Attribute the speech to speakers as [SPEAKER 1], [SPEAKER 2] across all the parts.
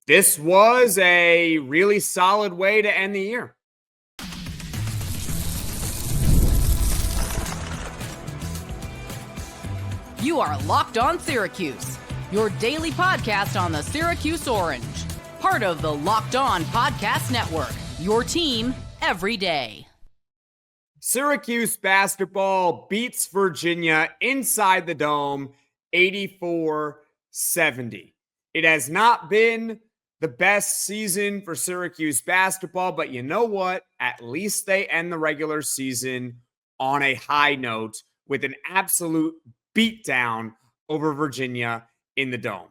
[SPEAKER 1] This was a really solid way to end the year.
[SPEAKER 2] You are Locked On Syracuse, your daily podcast on the Syracuse Orange. Part of the Locked On Podcast Network, your team every day.
[SPEAKER 1] Syracuse basketball beats Virginia inside the Dome 84-70. It has not been the best season for Syracuse basketball, but you know what? At least they end the regular season on a high note with an absolute beatdown over Virginia in the Dome.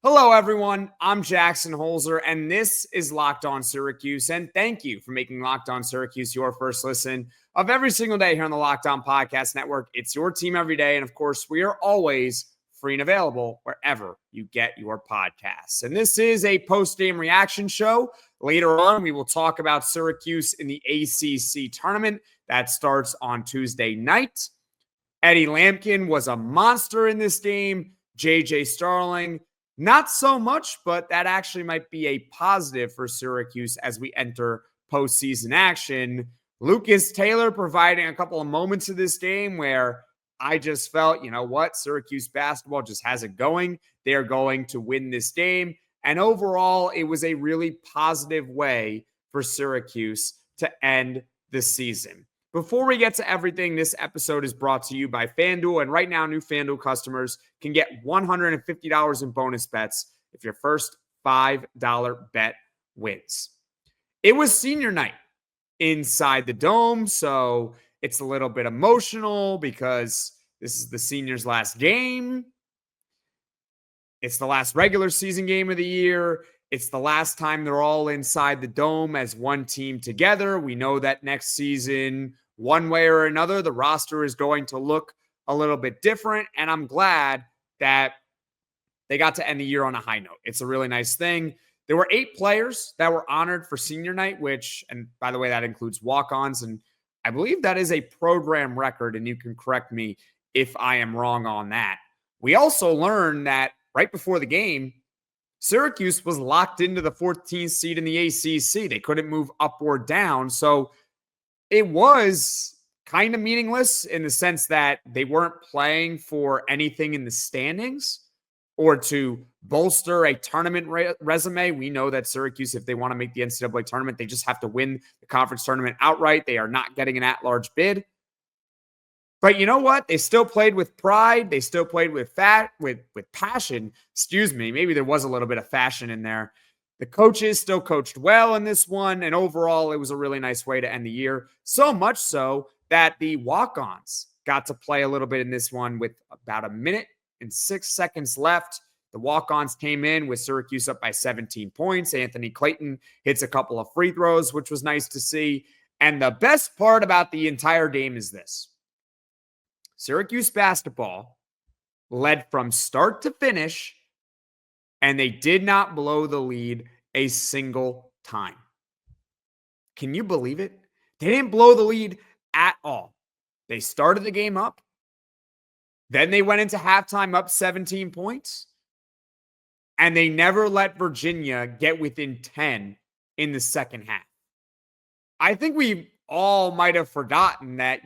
[SPEAKER 1] Hello, everyone. I'm Jackson Holzer, and this is Locked On Syracuse. And thank you for making Locked On Syracuse your first listen of every single day here on the Locked On Podcast Network. It's your team every day. And of course, we are always free and available wherever you get your podcasts. And this is a post-game reaction show. Later on, we will talk about Syracuse in the ACC Tournament. That starts on Tuesday night. Eddie Lampkin was a monster in this game. JJ Starling, not so much, but that actually might be a positive for Syracuse as we enter postseason action. Lucas Taylor providing a couple of moments of this game where I just felt, you know what, Syracuse basketball just has it going. They're going to win this game. And overall, it was a really positive way for Syracuse to end the season. Before we get to everything, this episode is brought to you by FanDuel. And right now, new FanDuel customers can get $150 in bonus bets if your first $5 bet wins. It was senior night inside the Dome, so it's a little bit emotional because this is the seniors' last game. It's the last regular season game of the year. It's the last time they're all inside the Dome as one team together. We know that next season, one way or another, the roster is going to look a little bit different, and I'm glad that they got to end the year on a high note. It's a really nice thing. There were 8 players that were honored for senior night, which, and by the way, that includes walk-ons, and I believe that is a program record, and you can correct me if I am wrong on that. We also learned that right before the game, Syracuse was locked into the 14th seed in the ACC. They couldn't move up or down, so it was kind of meaningless in the sense that they weren't playing for anything in the standings or to bolster a tournament resume. We know that Syracuse, if they want to make the NCAA tournament, they just have to win the conference tournament outright. They are not getting an at-large bid. But you know what? They still played with pride. They still played with passion. Excuse me. Maybe there was a little bit of fashion in there. The coaches still coached well in this one. And overall, it was a really nice way to end the year. So much so that the walk-ons got to play a little bit in this one with about a minute and 6 seconds left. The walk-ons came in with Syracuse up by 17 points. Anthony Clayton hits a couple of free throws, which was nice to see. And the best part about the entire game is this. Syracuse basketball led from start to finish, and they did not blow the lead a single time. Can you believe it? They didn't blow the lead at all. They started the game up. Then they went into halftime up 17 points. And they never let Virginia get within 10 in the second half. I think we all might have forgotten that,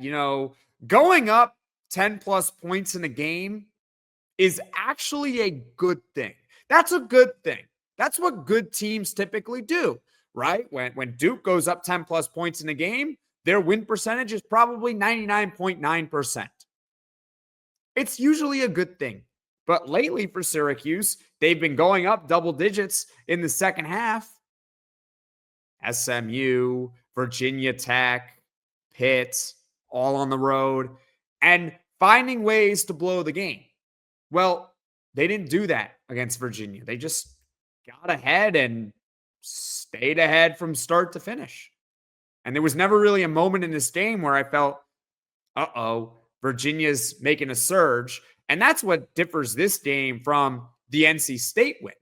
[SPEAKER 1] going up 10 plus points in a game is actually a good thing. That's a good thing. That's what good teams typically do, right? When Duke goes up 10 plus points in a game, their win percentage is probably 99.9%. It's usually a good thing. But lately for Syracuse, they've been going up double digits in the second half. SMU, Virginia Tech, Pitt, all on the road, and finding ways to blow the game. Well, they didn't do that against Virginia. They just got ahead and stayed ahead from start to finish. And there was never really a moment in this game where I felt, Virginia's making a surge. And that's what differs this game from the NC State win.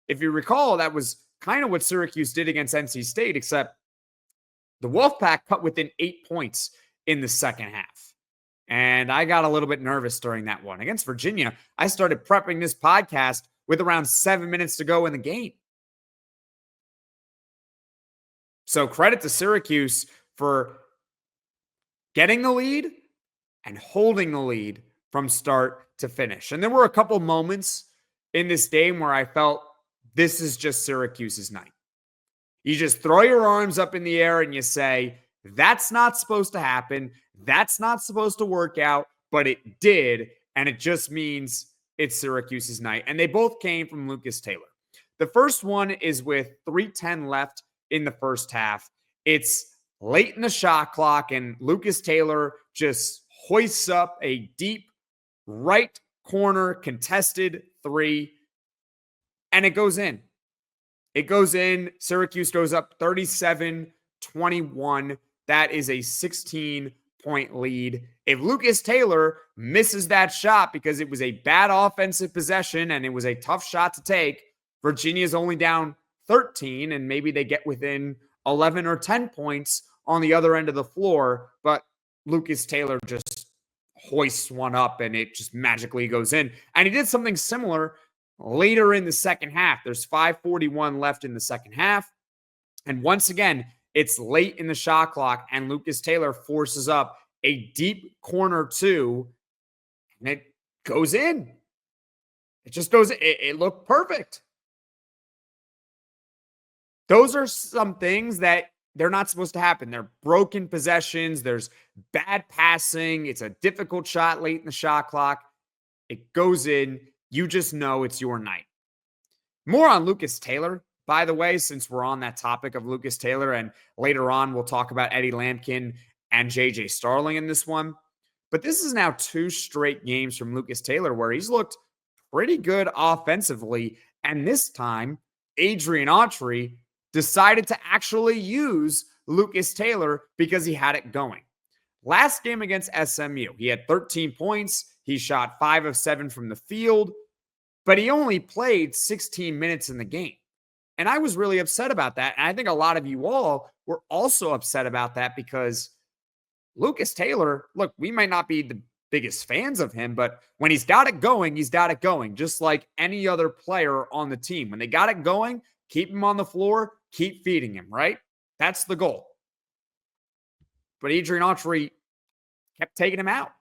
[SPEAKER 1] If you recall, that was kind of what Syracuse did against NC State, except the Wolfpack cut within 8 points in the second half. And I got a little bit nervous during that one. Against Virginia, I started prepping this podcast with around 7 minutes to go in the game. So credit to Syracuse for getting the lead and holding the lead from start to finish. And there were a couple moments in this game where I felt this is just Syracuse's night. You just throw your arms up in the air and you say, that's not supposed to happen. That's not supposed to work out, but it did. And it just means it's Syracuse's night. And they both came from Lucas Taylor. The first one is with 3:10 left in the first half. It's late in the shot clock, and Lucas Taylor just hoists up a deep right corner contested three, and it goes in. It goes in. Syracuse goes up 37-21. That is a 16-point lead. If Lucas Taylor misses that shot because it was a bad offensive possession and it was a tough shot to take, Virginia's only down 13, and maybe they get within 11 or 10 points on the other end of the floor, but Lucas Taylor just hoists one up and it just magically goes in. And he did something similar later in the second half. There's 5:41 left in the second half. And once again, it's late in the shot clock and Lucas Taylor forces up a deep corner two and it goes in. It just goes, it looked perfect. Those are some things that they're not supposed to happen. They're broken possessions. There's bad passing. It's a difficult shot late in the shot clock. It goes in. You just know it's your night. More on Lucas Taylor, by the way, since we're on that topic of Lucas Taylor, and later on we'll talk about Eddie Lampkin and JJ Starling in this one. But this is now 2 straight games from Lucas Taylor where he's looked pretty good offensively. And this time, Adrian Autry decided to actually use Lucas Taylor because he had it going. Last game against SMU, he had 13 points. He shot 5 of 7 from the field, but he only played 16 minutes in the game. And I was really upset about that. And I think a lot of you all were also upset about that because Lucas Taylor, look, we might not be the biggest fans of him, but when he's got it going, he's got it going, just like any other player on the team. When they got it going, keep him on the floor, keep feeding him, right? That's the goal. But Adrian Autry kept taking him out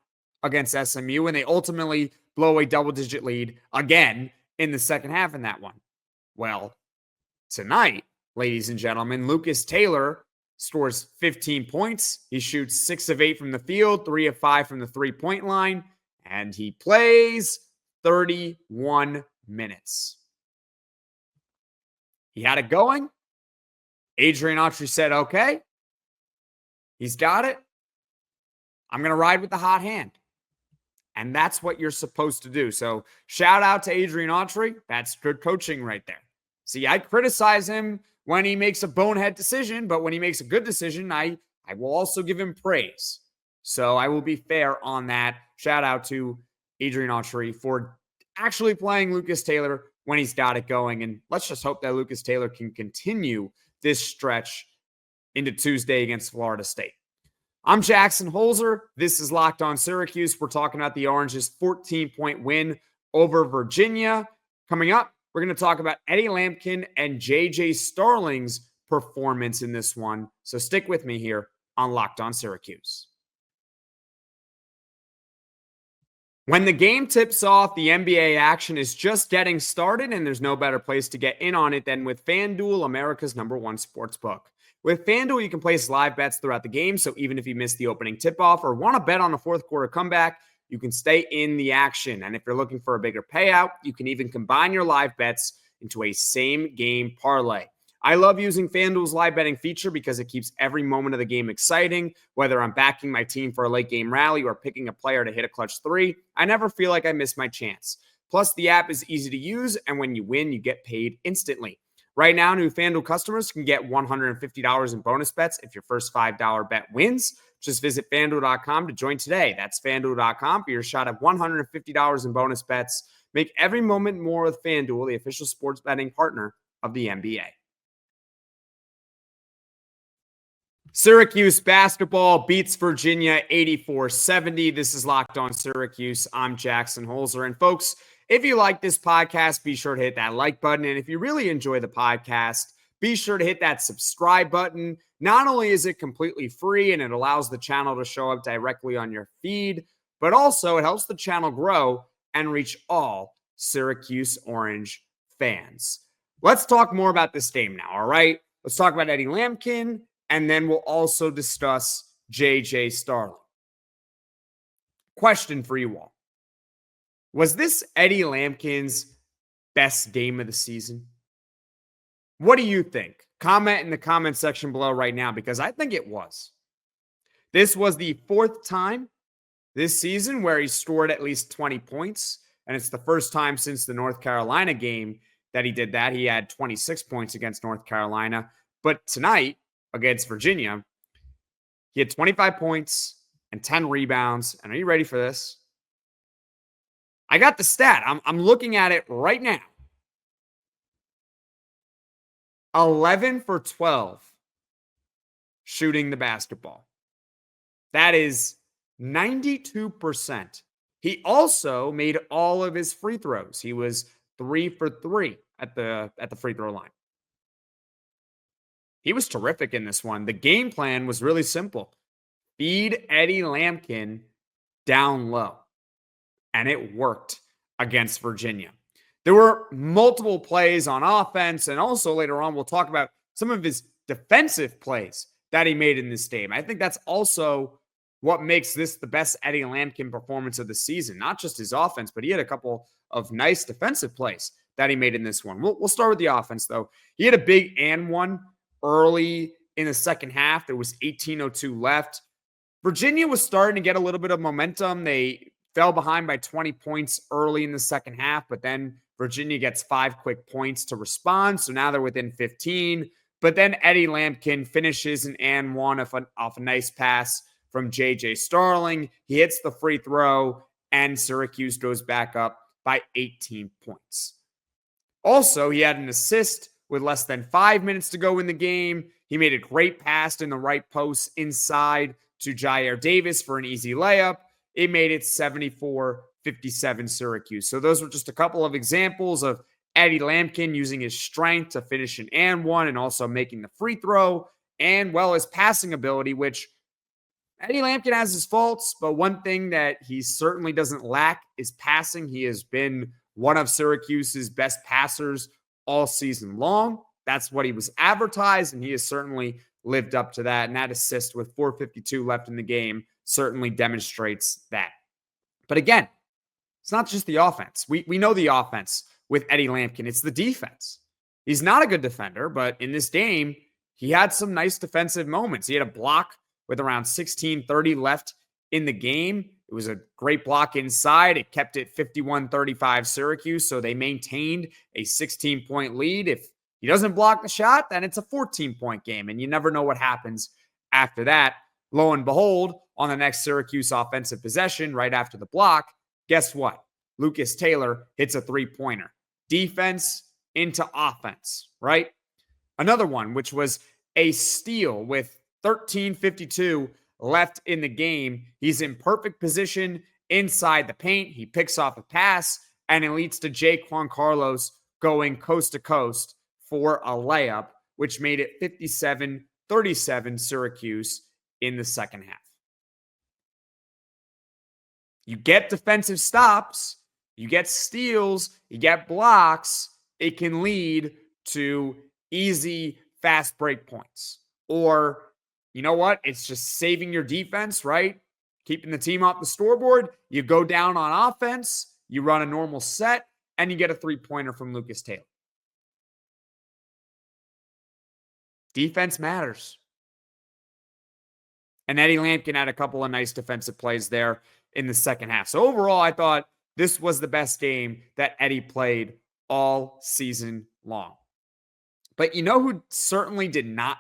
[SPEAKER 1] against SMU, and they ultimately blow a double-digit lead again in the second half in that one. Well, tonight, ladies and gentlemen, Lucas Taylor scores 15 points. He shoots 6 of 8 from the field, 3 of 5 from the three-point line, and he plays 31 minutes. He had it going. Adrian Autry said, okay, he's got it. I'm going to ride with the hot hand. And that's what you're supposed to do. So shout out to Adrian Autry. That's good coaching right there. See, I criticize him when he makes a bonehead decision, but when he makes a good decision, I will also give him praise. So I will be fair on that. Shout out to Adrian Autry for actually playing Lucas Taylor when he's got it going. And let's just hope that Lucas Taylor can continue this stretch into Tuesday against Florida State. I'm Jackson Holzer. This is Locked On Syracuse. We're talking about the Orange's 14-point win over Virginia. Coming up, we're going to talk about Eddie Lampkin and JJ Starling's performance in this one. So stick with me here on Locked On Syracuse. When the game tips off, the NBA action is just getting started, and there's no better place to get in on it than with FanDuel, America's #1 sportsbook. With FanDuel, you can place live bets throughout the game, so even if you miss the opening tip-off or want to bet on a fourth quarter comeback, you can stay in the action. And if you're looking for a bigger payout, you can even combine your live bets into a same-game parlay. I love using FanDuel's live betting feature because it keeps every moment of the game exciting. Whether I'm backing my team for a late-game rally or picking a player to hit a clutch three, I never feel like I miss my chance. Plus, the app is easy to use, and when you win, you get paid instantly. Right now, new FanDuel customers can get $150 in bonus bets if your first $5 bet wins. Just visit FanDuel.com to join today. That's FanDuel.com for your shot at $150 in bonus bets. Make every moment more with FanDuel, the official sports betting partner of the NBA. Syracuse basketball beats Virginia 84-70. This is Locked On Syracuse. I'm Jackson Holzer. And folks, if you like this podcast, be sure to hit that like button. And if you really enjoy the podcast, be sure to hit that subscribe button. Not only is it completely free and it allows the channel to show up directly on your feed, but also it helps the channel grow and reach all Syracuse Orange fans. Let's talk more about this game now, all right? Let's talk about Eddie Lampkin, and then we'll also discuss JJ Starling. Question for you all. Was this Eddie Lampkin's best game of the season? What do you think? Comment in the comment section below right now, because I think it was. This was the fourth time this season where he scored at least 20 points, and it's the first time since the North Carolina game that he did that. He had 26 points against North Carolina, but tonight against Virginia, he had 25 points and 10 rebounds. And are you ready for this? I got the stat. I'm looking at it right now. 11 for 12 shooting the basketball. That is 92%. He also made all of his free throws. He was 3 for 3 at the free throw line. He was terrific in this one. The game plan was really simple. Feed Eddie Lampkin down low. And it worked against Virginia. There were multiple plays on offense, and also later on we'll talk about some of his defensive plays that he made in this game. I think that's also what makes this the best Eddie Lampkin performance of the season. Not just his offense, but he had a couple of nice defensive plays that he made in this one. We'll start with the offense, though. He had a big and one early in the second half. There was 18:02 left. Virginia was starting to get a little bit of momentum. They fell behind by 20 points early in the second half, but then Virginia gets 5 quick points to respond. So now they're within 15. But then Eddie Lampkin finishes an and one off a nice pass from JJ Starling. He hits the free throw, and Syracuse goes back up by 18 points. Also, he had an assist with less than 5 minutes to go in the game. He made a great pass in the right post inside to Jyare Davis for an easy layup. It made it 74-57 Syracuse. So those were just a couple of examples of Eddie Lampkin using his strength to finish an and one and also making the free throw, and well, his passing ability, which Eddie Lampkin has his faults, but one thing that he certainly doesn't lack is passing. He has been one of Syracuse's best passers all season long. That's what he was advertised, and he has certainly lived up to that. And that assist with 4:52 left in the game certainly demonstrates that. But again, it's not just the offense. We know the offense with Eddie Lampkin. It's the defense. He's not a good defender, but in this game, he had some nice defensive moments. He had a block with around 16:30 left in the game. It was a great block inside. It kept it 51-35 Syracuse, so they maintained a 16-point lead. If he doesn't block the shot, then it's a 14-point game, and you never know what happens after that. Lo and behold, on the next Syracuse offensive possession, right after the block, guess what? Lucas Taylor hits a three-pointer. Defense into offense, right? Another one, which was a steal with 13:52 left in the game. He's in perfect position inside the paint. He picks off a pass, and it leads to Jaquan Carlos going coast to coast for a layup, which made it 57-37 Syracuse in the second half. You get defensive stops, you get steals, you get blocks, it can lead to easy, fast break points. Or, you know what? It's just saving your defense, right? Keeping the team off the scoreboard. You go down on offense, you run a normal set, and you get a three-pointer from Lucas Taylor. Defense matters. And Eddie Lampkin had a couple of nice defensive plays there in the second half. So overall, I thought this was the best game that Eddie played all season long. But you know who certainly did not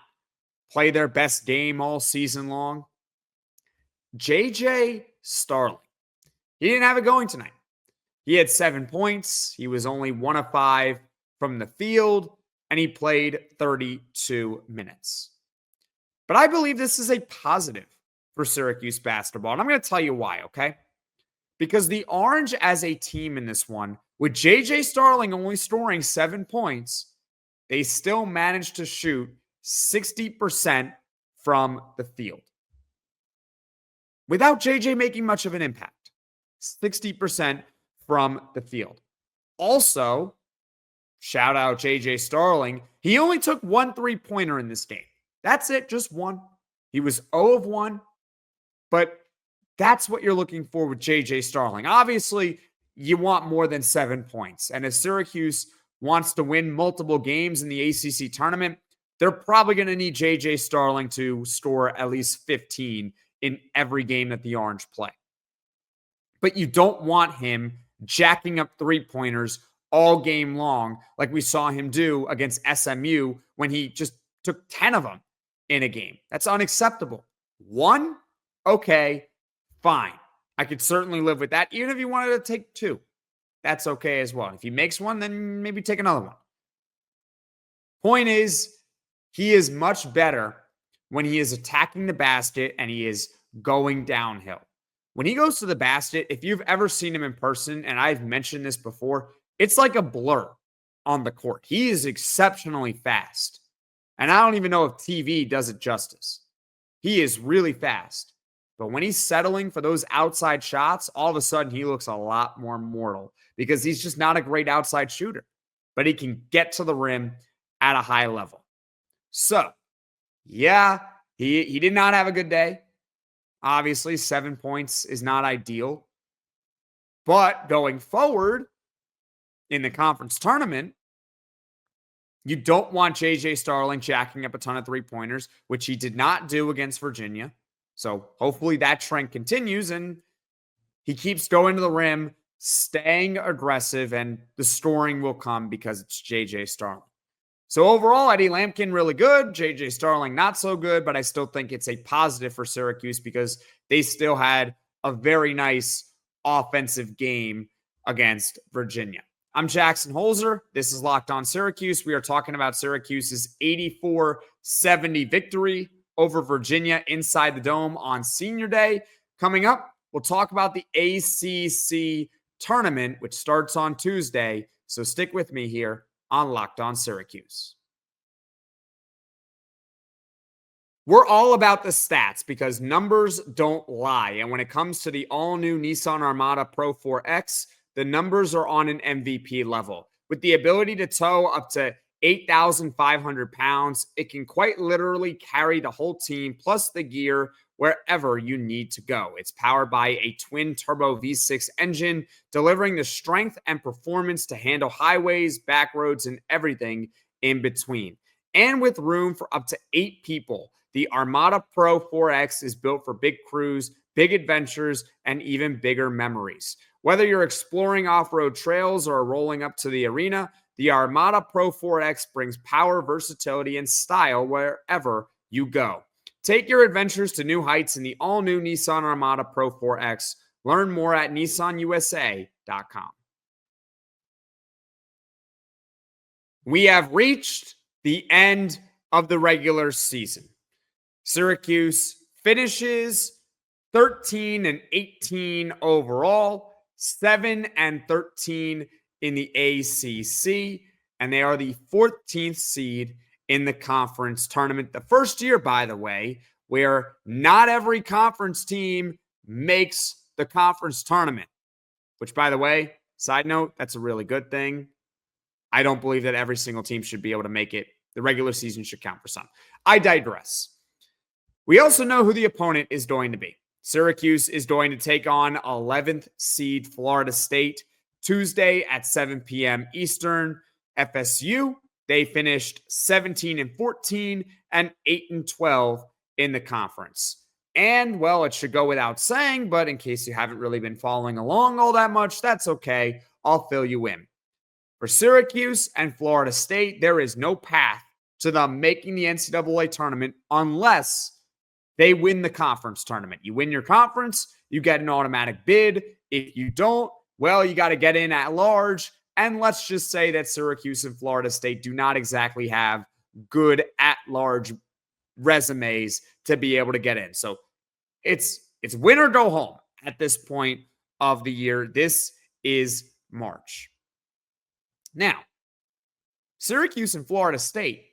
[SPEAKER 1] play their best game all season long? JJ Starling. He didn't have it going tonight. He had 7 points. He was only 1 of 5 from the field, and he played 32 minutes. But I believe this is a positive for Syracuse basketball, and I'm going to tell you why, okay? Because the Orange as a team in this one, with JJ Starling only scoring 7 points, they still managed to shoot 60% from the field without JJ making much of an impact. 60% from the field. Also, shout out JJ Starling. He only took 1 3-pointer in this game. That's it, just one. He was 0 of 1, but that's what you're looking for with JJ Starling. Obviously, you want more than 7 points. And if Syracuse wants to win multiple games in the ACC tournament, they're probably going to need JJ Starling to score at least 15 in every game that the Orange play. But you don't want him jacking up 3-pointers all game long like we saw him do against SMU when he just took 10 of them in a game. That's unacceptable. 1, okay, fine. I could certainly live with that. Even if you wanted to take 2, that's okay as well. If he makes 1, then maybe take another one. Point is, he is much better when he is attacking the basket and he is going downhill. When he goes to the basket, if you've ever seen him in person, and I've mentioned this before, it's like a blur on the court. He is exceptionally fast. And I don't even know if TV does it justice. He is really fast. But when he's settling for those outside shots, all of a sudden he looks a lot more mortal because he's just not a great outside shooter. But he can get to the rim at a high level. So, yeah, he did not have a good day. Obviously, 7 points is not ideal. But going forward in the conference tournament, you don't want JJ Starling jacking up a ton of 3-pointers, which he did not do against Virginia. So hopefully that trend continues and he keeps going to the rim, staying aggressive, and the scoring will come because it's JJ Starling. So overall, Eddie Lampkin really good, JJ Starling not so good, but I still think it's a positive for Syracuse because they still had a very nice offensive game against Virginia. I'm Jackson Holzer. This is Locked On Syracuse. We are talking about Syracuse's 84-70 victory over Virginia inside the Dome on Senior Day. Coming up, we'll talk about the ACC Tournament, which starts on Tuesday. So stick with me here on Locked On Syracuse. We're all about the stats because numbers don't lie. And when it comes to the all-new Nissan Armada Pro 4X, the numbers are on an MVP level. With the ability to tow up to 8,500 pounds, it can quite literally carry the whole team plus the gear wherever you need to go. It's powered by a twin-turbo V6 engine, delivering the strength and performance to handle highways, back roads, and everything in between. And with room for up to 8 people, the Armada Pro 4X is built for big crews, big adventures, and even bigger memories. Whether you're exploring off-road trails or rolling up to the arena, the Armada Pro 4X brings power, versatility, and style wherever you go. Take your adventures to new heights in the all-new Nissan Armada Pro 4X. Learn more at nissanusa.com. We have reached the end of the regular season. Syracuse finishes 13-18 overall, 7-13 in the ACC, and they are the 14th seed in the conference tournament. The first year, by the way, where not every conference team makes the conference tournament, which, by the way, side note, that's a really good thing. I don't believe that every single team should be able to make it. The regular season should count for some. I digress. We also know who the opponent is going to be. Syracuse is going to take on 11th seed Florida State Tuesday at 7 p.m. Eastern. FSU, they finished 17-14 and 8-12 in the conference. And, well, it should go without saying, but in case you haven't really been following along all that much, that's okay. I'll fill you in. For Syracuse and Florida State, there is no path to them making the NCAA tournament unless they win the conference tournament. You win your conference, you get an automatic bid. If you don't, well, you got to get in at large. And let's just say that Syracuse and Florida State do not exactly have good at-large resumes to be able to get in. So it's win or go home at this point of the year. This is March. Now, Syracuse and Florida State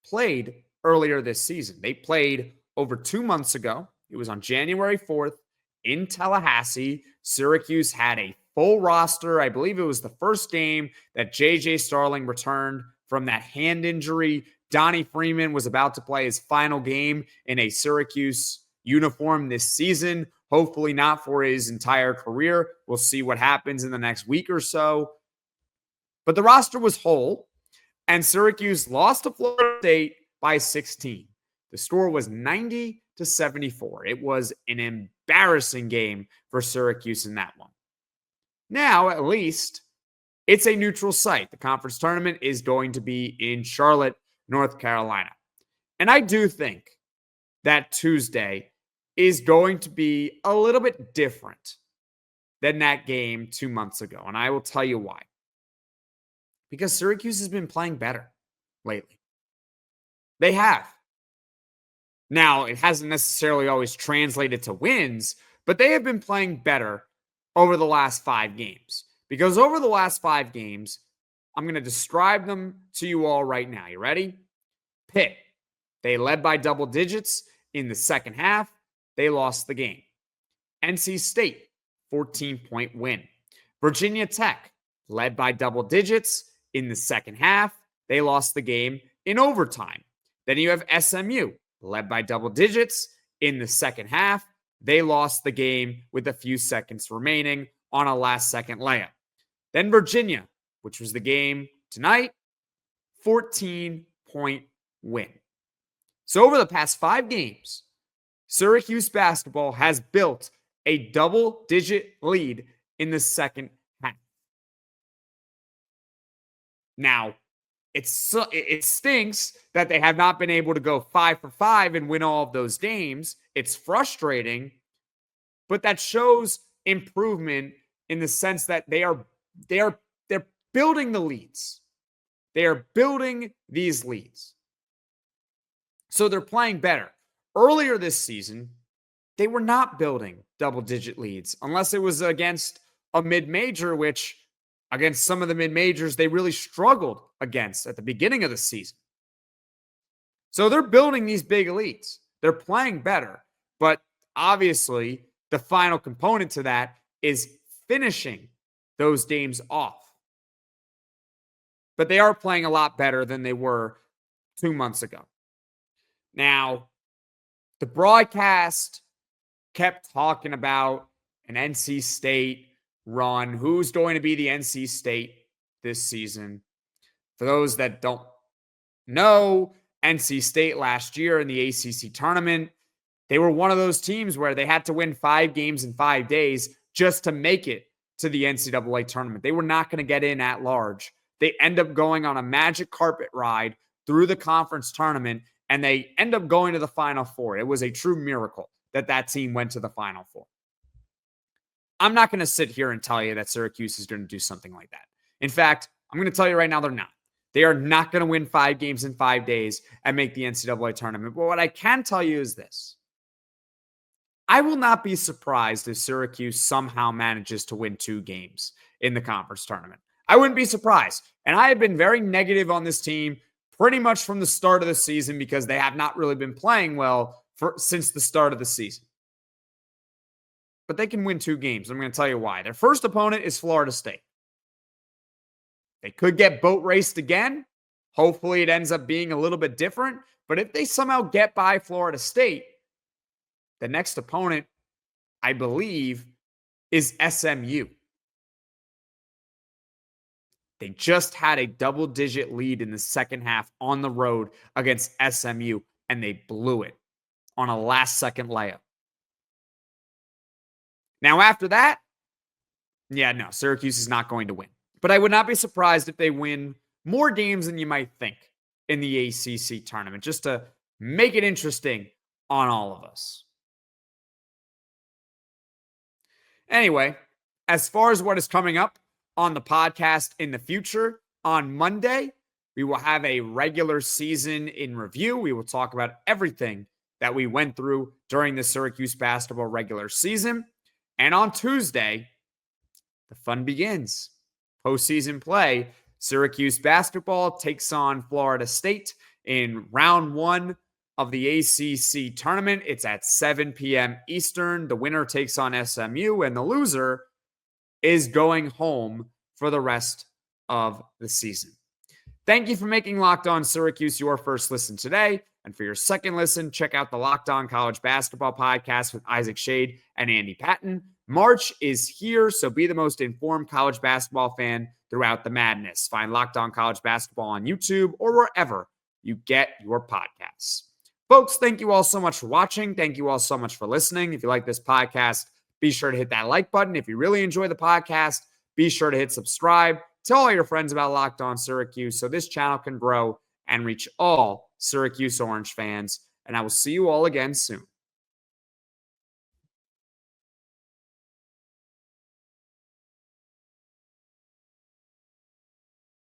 [SPEAKER 1] played earlier this season. They played over 2 months ago. It was on January 4th in Tallahassee. Syracuse had a full roster. I believe it was the first game that JJ Starling returned from that hand injury. Donnie Freeman was about to play his final game in a Syracuse uniform this season. Hopefully not for his entire career. We'll see what happens in the next week or so. But the roster was whole, and Syracuse lost to Florida State by 16. The score was 90-74. It was an embarrassing game for Syracuse in that one. Now, at least, it's a neutral site. The conference tournament is going to be in Charlotte, North Carolina. And I do think that Tuesday is going to be a little bit different than that game 2 months ago. And I will tell you why. Because Syracuse has been playing better lately. They have. Now, it hasn't necessarily always translated to wins, but they have been playing better over the last 5 games. Because over the last 5 games, I'm going to describe them to you all right now. You ready? Pitt, they led by double digits in the second half. They lost the game. NC State, 14-point win. Virginia Tech, led by double digits in the second half. They lost the game in overtime. Then you have SMU, led by double digits in the second half. They lost the game with a few seconds remaining on a last-second layup. Then Virginia, which was the game tonight, 14-point win. So over the past 5 games, Syracuse basketball has built a double-digit lead in the second half. Now, it stinks that they have not been able to go 5 for 5 and win all of those games. It's frustrating, but that shows improvement in the sense that they're building the leads. They are building these leads. So they're playing better. Earlier this season, they were not building double-digit leads unless it was against a mid-major, which against some of the mid-majors they really struggled against at the beginning of the season. So they're building these big leads. They're playing better. But obviously, the final component to that is finishing those games off. But they are playing a lot better than they were 2 months ago. Now, the broadcast kept talking about an NC State run. Who's going to be the NC State this season? For those that don't know, NC State last year in the ACC Tournament, they were one of those teams where they had to win 5 games in 5 days just to make it to the NCAA Tournament. They were not going to get in at large. They end up going on a magic carpet ride through the conference tournament, and they end up going to the Final Four. It was a true miracle that that team went to the Final Four. I'm not going to sit here and tell you that Syracuse is going to do something like that. In fact, I'm going to tell you right now they're not. They are not going to win 5 games in 5 days and make the NCAA tournament. But what I can tell you is this. I will not be surprised if Syracuse somehow manages to win 2 games in the conference tournament. I wouldn't be surprised. And I have been very negative on this team pretty much from the start of the season because they have not really been playing well since the start of the season. But they can win 2 games. I'm going to tell you why. Their first opponent is Florida State. They could get boat raced again. Hopefully it ends up being a little bit different. But if they somehow get by Florida State, the next opponent, I believe, is SMU. They just had a double-digit lead in the second half on the road against SMU, and they blew it on a last-second layup. Now, after that, Syracuse is not going to win. But I would not be surprised if they win more games than you might think in the ACC tournament, just to make it interesting on all of us. Anyway, as far as what is coming up on the podcast in the future, on Monday, we will have a regular season in review. We will talk about everything that we went through during the Syracuse basketball regular season. And on Tuesday, the fun begins. Postseason play Syracuse basketball takes on Florida State in round 1 of the ACC tournament. It's at 7 p.m. Eastern. The winner takes on SMU, and the loser is going home for the rest of the season. Thank you for making Locked On Syracuse your first listen today. And for your second listen, check out the Locked On College Basketball Podcast with Isaac Shade and Andy Patton. March is here, so be the most informed college basketball fan throughout the madness. Find Locked On College Basketball on YouTube or wherever you get your podcasts. Folks, thank you all so much for watching. Thank you all so much for listening. If you like this podcast, be sure to hit that like button. If you really enjoy the podcast, be sure to hit subscribe. Tell all your friends about Locked On Syracuse so this channel can grow and reach all Syracuse Orange fans. And I will see you all again soon.